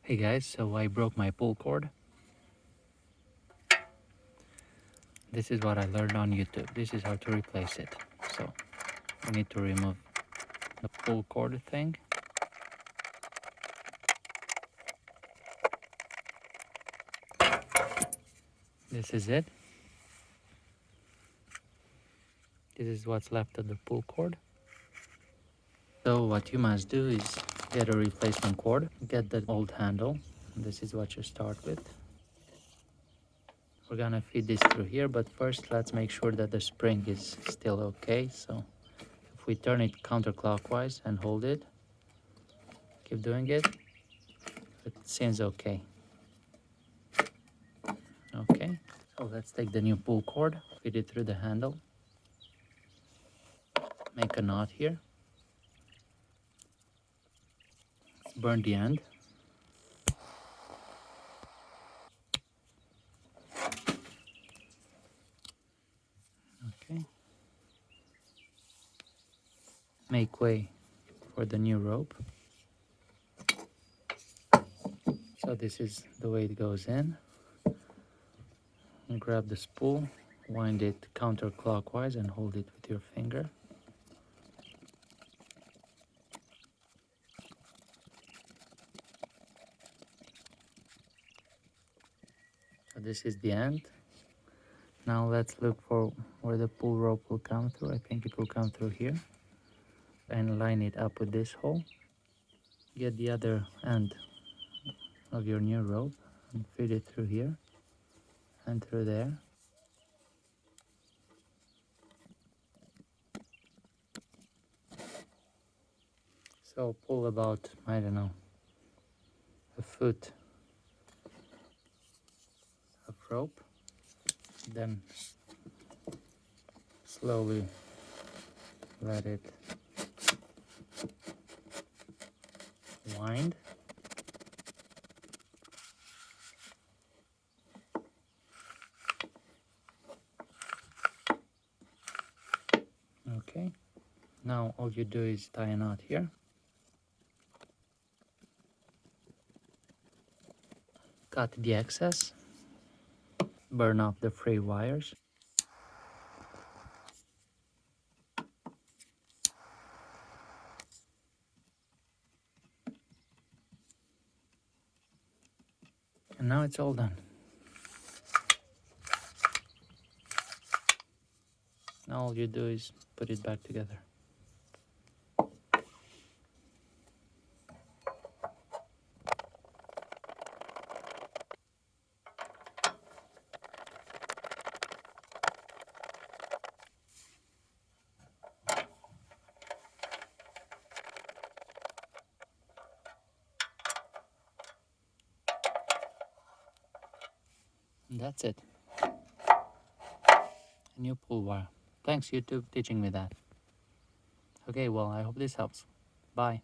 Hey guys, so I broke my pull cord. This is what I learned on YouTube. This is how to replace it. So we need to remove the pull cord thing. This is it. This is what's left of the pull cord. So what you must do is get a replacement cord, get the old handle. This is what you start with. We're gonna feed this through here, but first let's make sure that the spring is still okay. So if we turn it counterclockwise and hold it, keep doing it, it seems okay. Okay, so let's take the new pull cord, feed it through the handle, make a knot here, burn the end. Okay, make way for the new rope. So this is the way it goes in. And grab the spool, wind it counterclockwise and hold it with your finger. So this is the end. Now let's look for where the pull rope will come through. I think it will come through here. And line it up with this hole. Get the other end of your new rope and feed it through here and through there. So pull about, I don't know, a foot of rope. Then slowly let it wind. Okay, now all you do is tie a knot here. Cut the excess, burn off the frayed wires. And now it's all done. Now all you do is put it back together. And that's it. A new pull wire. Thanks YouTube teaching me that. Okay, well, I hope this helps. Bye.